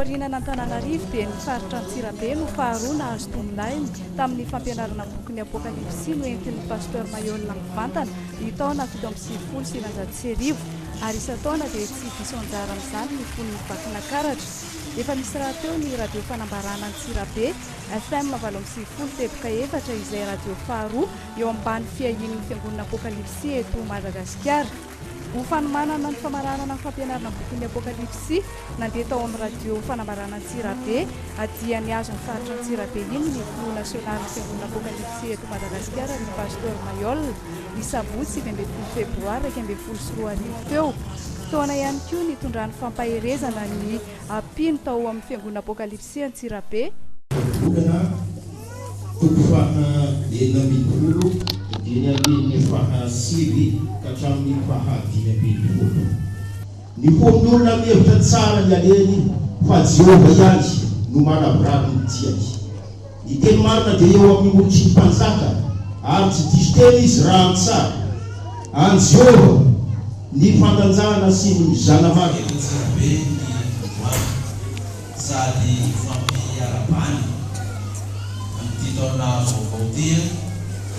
aorinana Antananarivo dia ny faritra Antsirabe no faharoa nahazo tombon'aina tamin'ny fampianarana boky ny Apokalipsy no entin'ny pasteur Mayol Langvantana ny taona 770 ary isa-taona dia tsy diso anjara amin'izany ny fon'ny vakina karatra. Efa misy raha teo ny radio fanambarana Antsirabe FM 770.4 izay radio faharoa eo ambany fiahin'ny fiangonana Apokalipsy eto Madagasikara. Ho fanomanana ny famaranana ny fampianarana boky ny Apokalipsy nandeha tao amin'ny radio fanambarana Antsirabe adia ny azo ny faritra Antsirabe iny ny Filo Nasionaly ny fiangonana Apokalipsy eto Madagasikara ny pasteur Mayol ny sabotsy 20 febroary 2024 teo. Fotoana ihany koa ny tondrany fampaherezana ny ampino tao amin'ny fiangonana Apokalipsy Antsirabe. Ny fahasivy katramin'ny fahadimy ambinifolo. Ny fon'olona mihevitra tsara ny aleny fa Jehova ihany no manavorary ny tiany. Ny teny marina dia eo amin'ny olo tsy mpanjaka ary tsy diso teny izy raha tsara. Any Jehova ny fandanjahana sy ny zanavary. Antsirabe ny sady fampiarabany amin'ny taona vaovao tia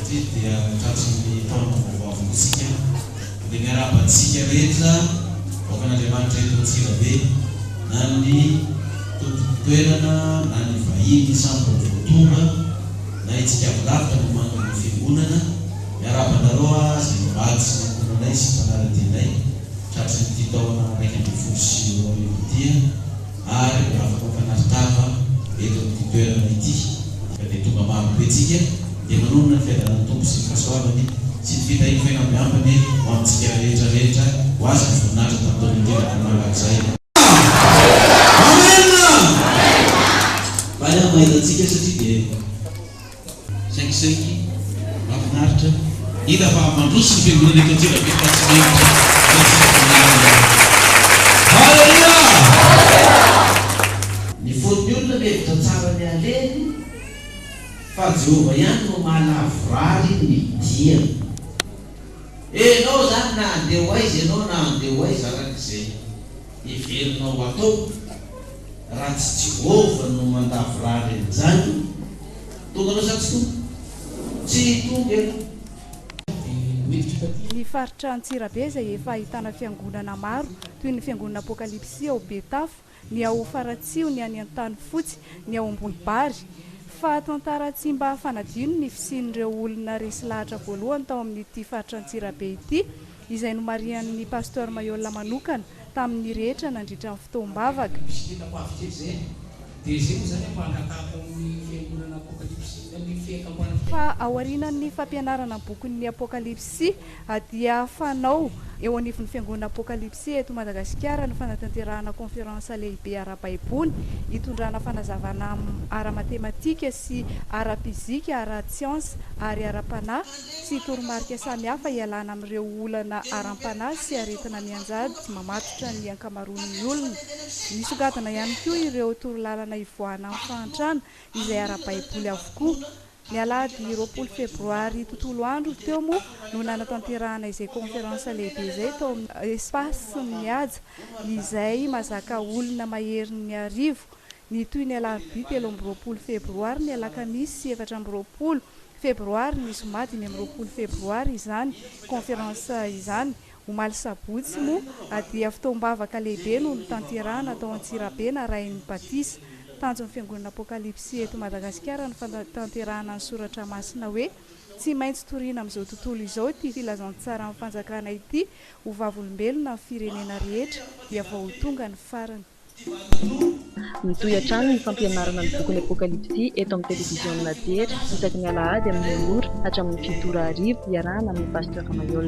dia tratrin'ny taona vaovao avontsika dia miarabantsika rehetra vaokan'Andriamanitra eto Antsirabe na ny toerana na ny vahiny sambo voatonga na itsika avilavitra no manana ny fiangonana miarabandaroa izay mivady sy nankonanay sy mpanara-dinay tratrin'ity taona 2024 tia ary afaka mpanaritafa eto amin'ity toerana ity dia tonga maro betsika dia manonona ny fiadanany tompo sy ny fahasoavany sy ny fitahiny fiainam-biambiny ho amintsika rehetrarehetra ho azy ny voninahitra tamin'ny taona manaraka-izay. Amena! Vale mahitantsika satria dia sainkisainky mahafinaritra hita fa mandroso ny fiangonana eto Antsirabe fa tsy mehitra. Haleluya! Ny fon'ny olona mihevitra tsara ny aleny fa Jehova ihany no manavorary ny diany. Enao zany na andeha ho aiza ianao na andeha ho aiza arak'izay iverinao atao raha tsy Jehova no mandavorary an'izany tonga anao satsy tonga tsy tonga ianao. Ny faritra Antsirabe izay efa ahitana fiangonana maro toy ny fiangonana Apokalipsy ao Betafo, ny ao Faratsio, ny any Antanifotsy, ny ao Ambolibary. Fa tantara tsy mba fanadino ny fisian'ireo olona resy lahatra voalohany tao amin'ity faritra Antsirabe ity izay nomarian'ny pasteur Mayol manokana tamin'ny rehetra nandritra ny fotoam-bavaka. Fa aorinan'ny fampianarana bokin'ny Apokalipsy dia fanao eo anivon'ny fiangonana Apokalipsy eto Madagasikara ny fanatanterahana konferansa lehibe ara-baibony hitondrana fanazavana ara-matematika sy ara-fizika, ara-tsiansa ary ara-panahy sy toromarika samihafa ialana amin'ireo olana ara-panahy sy aretina mianjady mamatotra ny ankamaroan'ny olona. Nisogadana ihany koa ireo torolalana ivoahana amin'ny fahantrana izay ara-baiboly avokoa. Ny alahady 20 febroary tontolo andro teo moa no nanatanterahana izay konferansa lehibe izay tao amin'ny espace mihaja izay mazaka olona maherin'ny arivo ny toy ny alarobia 13 febroary, ny alakamisy 14 febroary, ny zoma 5 febroary izany konferansa izany. Omaly sabotsy moa dia fotoam-bavaka lehibe no nitanterahana tao Antsirabe narahin'ny Batisa. Tanjon'ny fiangonana Apokalipsy eto Madagasikara ny fanatanterahana ny soratra masina hoe tsy maintsy toriana amin'izao tontolo izao ity filazantsara amin'ny fanjakana ity ho vavolombelona amin'ny firenena rehetra dia vao tonga ny farany. Mitohy hatrany ny fampianarana ny boky ny Apokalipsy eto amin'ny televiziona tetra isaky ny alahady amin'ny ora hatramin'ny 7 arivo iarahana amin'ny pasteur Mayol.